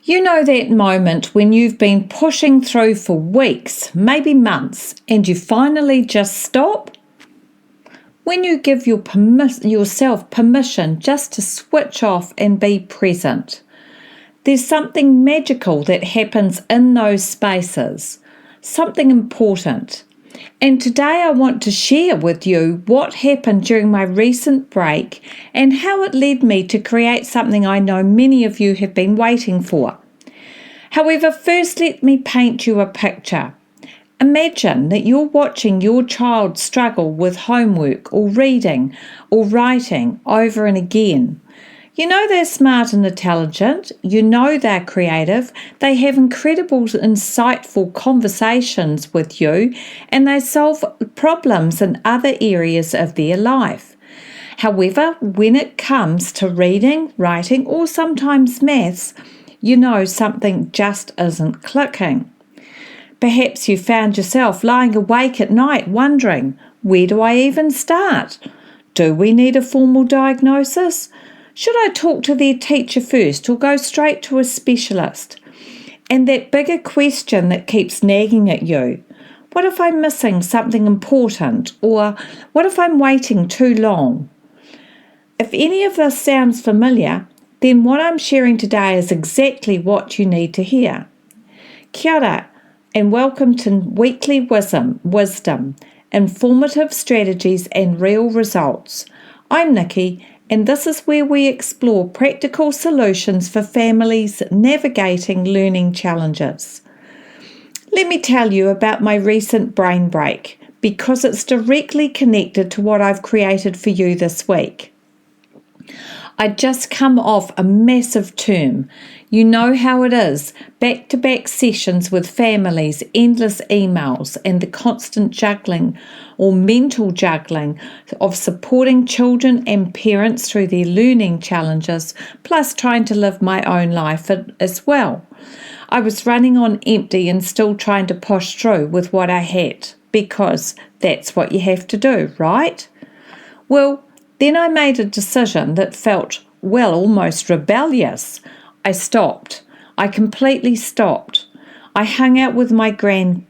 You know that moment when you've been pushing through for weeks, maybe months, and you finally just stop? When you give yourself permission just to switch off and be present. There's something magical that happens in those spaces, something important. And today I want to share with you what happened during my recent break and how it led me to create something I know many of you have been waiting for. However, first let me paint you a picture. Imagine that you're watching your child struggle with homework or reading or writing over and again. You know they're smart and intelligent, you know they're creative, they have incredible, insightful conversations with you, and they solve problems in other areas of their life. However, when it comes to reading, writing, or sometimes maths, you know something just isn't clicking. Perhaps you found yourself lying awake at night wondering, where do I even start? Do we need a formal diagnosis? Should I talk to their teacher first or go straight to a specialist? And that bigger question that keeps nagging at you, what if I'm missing something important? Or what if I'm waiting too long? If any of this sounds familiar, then what I'm sharing today is exactly what you need to hear. Kia ora, and welcome to Weekly Wisdom, Informative Strategies and Real Results. I'm Nikki, and this is where we explore practical solutions for families navigating learning challenges. Let me tell you about my recent brain break, because it's directly connected to what I've created for you this week. I'd just come off a massive term. You know how it is, back-to-back sessions with families, endless emails, and the constant juggling or mental juggling of supporting children and parents through their learning challenges, plus trying to live my own life as well. I was running on empty and still trying to push through with what I had, because that's what you have to do, right? Well, then I made a decision that felt, almost rebellious. I stopped. I completely stopped. I hung out with my grandkids.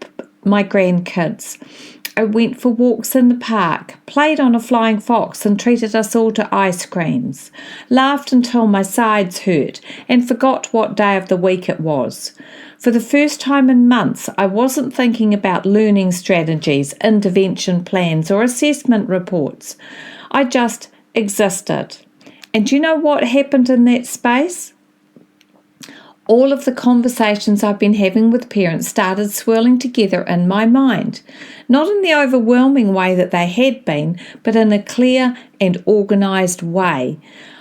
I went for walks in the park, played on a flying fox and treated us all to ice creams, laughed until my sides hurt and forgot what day of the week it was. For the first time in months, I wasn't thinking about learning strategies, intervention plans or assessment reports. I just existed. And do you know what happened in that space? All of the conversations I've been having with parents started swirling together in my mind, not in the overwhelming way that they had been, but in a clear and organised way.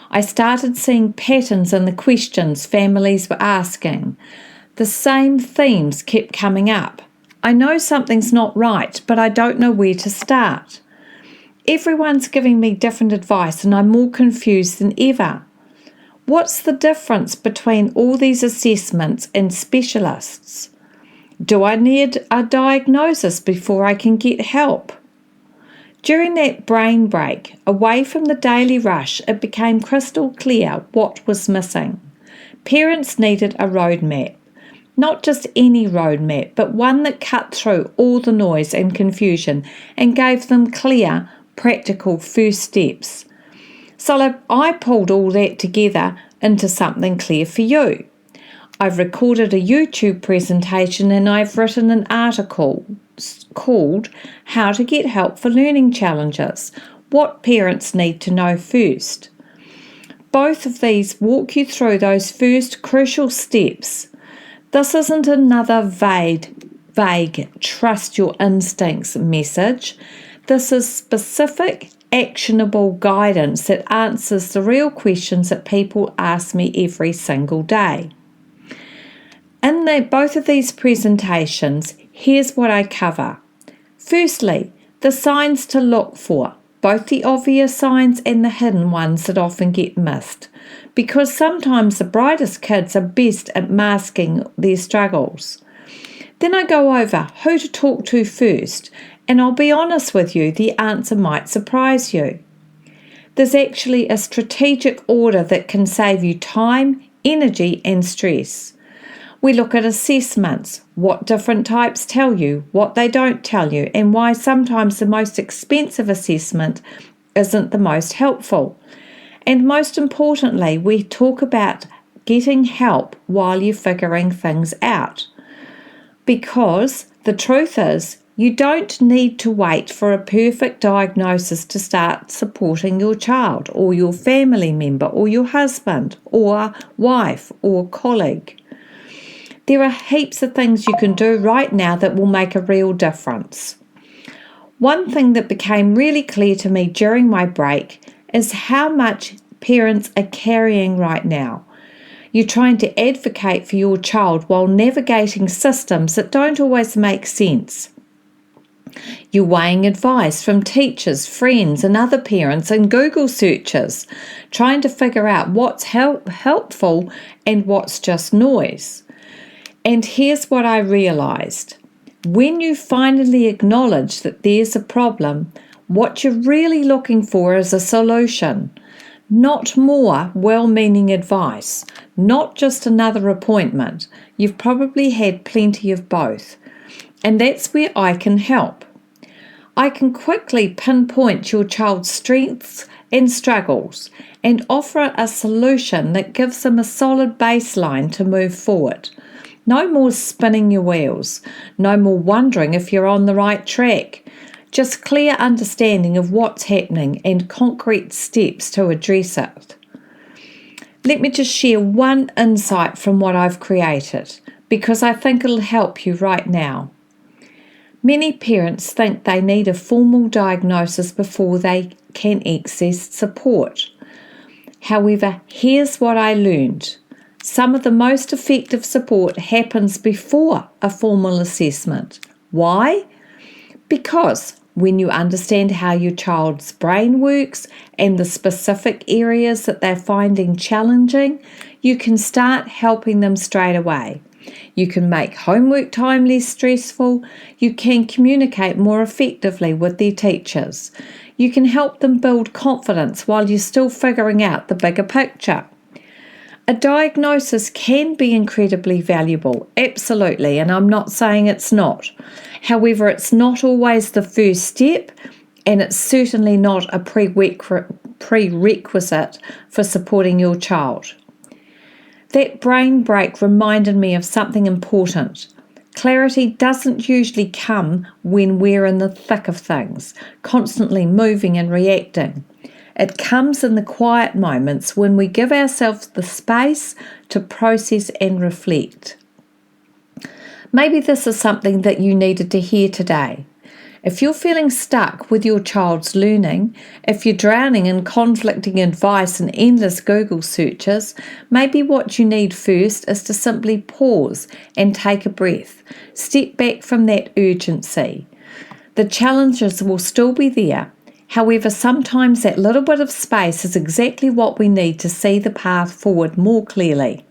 I started seeing patterns in the questions families were asking. The same themes kept coming up. I know something's not right, but I don't know where to start. Everyone's giving me different advice and I'm more confused than ever. What's the difference between all these assessments and specialists? Do I need a diagnosis before I can get help? During that brain break, away from the daily rush, it became crystal clear what was missing. Parents needed a roadmap. Not just any roadmap, but one that cut through all the noise and confusion and gave them clear, practical first steps. So I pulled all that together into something clear for you. I've recorded a YouTube presentation and I've written an article called How to Get Help for Learning Challenges, What Parents Need to Know First. Both of these walk you through those first crucial steps. This isn't another vague trust your instincts message. This is specific, actionable guidance that answers the real questions that people ask me every single day. In both of these presentations, here's what I cover. Firstly, the signs to look for, both the obvious signs and the hidden ones that often get missed, because sometimes the brightest kids are best at masking their struggles. Then I go over who to talk to first, and I'll be honest with you, the answer might surprise you. There's actually a strategic order that can save you time, energy, and stress. We look at assessments, what different types tell you, what they don't tell you, and why sometimes the most expensive assessment isn't the most helpful. And most importantly, we talk about getting help while you're figuring things out. Because the truth is, you don't need to wait for a perfect diagnosis to start supporting your child or your family member or your husband or wife or colleague. There are heaps of things you can do right now that will make a real difference. One thing that became really clear to me during my break is how much parents are carrying right now. You're trying to advocate for your child while navigating systems that don't always make sense. You're weighing advice from teachers, friends, and other parents in Google searches, trying to figure out what's helpful and what's just noise. And here's what I realized. When you finally acknowledge that there's a problem, what you're really looking for is a solution, not more well-meaning advice, not just another appointment. You've probably had plenty of both. And that's where I can help. I can quickly pinpoint your child's strengths and struggles and offer a solution that gives them a solid baseline to move forward. No more spinning your wheels, no more wondering if you're on the right track. Just clear understanding of what's happening and concrete steps to address it. Let me just share one insight from what I've created, because I think it'll help you right now. Many parents think they need a formal diagnosis before they can access support. However, here's what I learned. Some of the most effective support happens before a formal assessment. Why? Because when you understand how your child's brain works and the specific areas that they're finding challenging, you can start helping them straight away. You can make homework time less stressful. You can communicate more effectively with their teachers. You can help them build confidence while you're still figuring out the bigger picture. A diagnosis can be incredibly valuable, absolutely, and I'm not saying it's not. However, it's not always the first step, and it's certainly not a prerequisite for supporting your child. That brain break reminded me of something important. Clarity doesn't usually come when we're in the thick of things, constantly moving and reacting. It comes in the quiet moments when we give ourselves the space to process and reflect. Maybe this is something that you needed to hear today. If you're feeling stuck with your child's learning, if you're drowning in conflicting advice and endless Google searches, maybe what you need first is to simply pause and take a breath. Step back from that urgency. The challenges will still be there. However, sometimes that little bit of space is exactly what we need to see the path forward more clearly.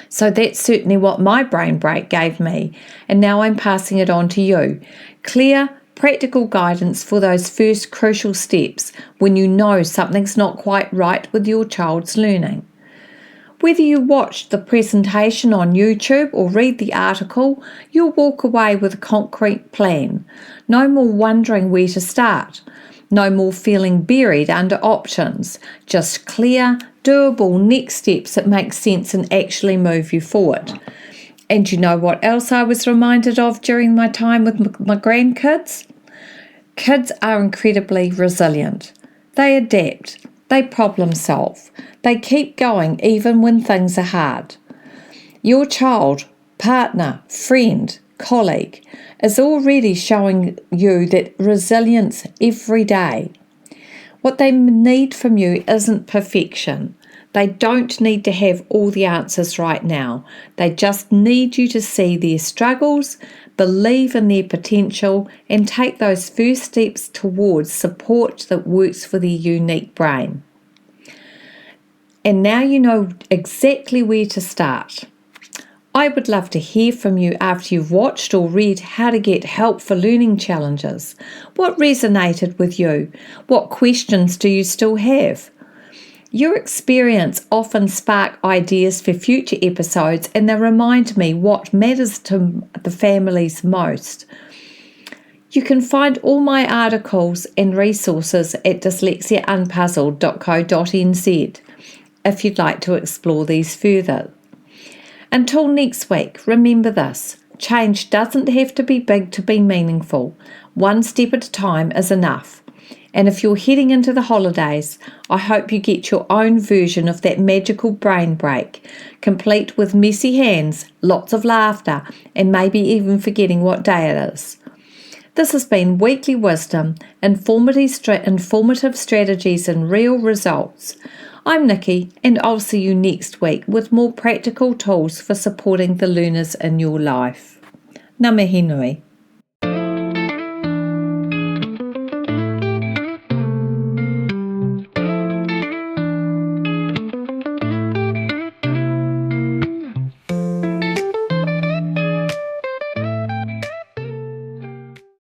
So that's certainly what my brain break gave me, and now I'm passing it on to you. Clear, practical guidance for those first crucial steps when you know something's not quite right with your child's learning. Whether you watch the presentation on YouTube or read the article, you'll walk away with a concrete plan. No more wondering where to start. No more feeling buried under options. Just clear, doable next steps that make sense and actually move you forward. And you know what else I was reminded of during my time with my grandkids? Kids are incredibly resilient. They adapt. They problem solve. They keep going even when things are hard. Your child, partner, friend, colleague is already showing you that resilience every day. What they need from you isn't perfection. They don't need to have all the answers right now. They just need you to see their struggles, believe in their potential, and take those first steps towards support that works for their unique brain. And now you know exactly where to start. I would love to hear from you after you've watched or read how to get help for learning challenges. What resonated with you? What questions do you still have? Your experience often spark ideas for future episodes, and they remind me what matters to the families most. You can find all my articles and resources at dyslexiaunpuzzled.co.nz if you'd like to explore these further. Until next week, remember this: change doesn't have to be big to be meaningful. One step at a time is enough. And if you're heading into the holidays, I hope you get your own version of that magical brain break, complete with messy hands, lots of laughter, and maybe even forgetting what day it is. This has been Weekly Wisdom, informative strategies and real results. I'm Nikki, and I'll see you next week with more practical tools for supporting the learners in your life. Ngā mihi nui.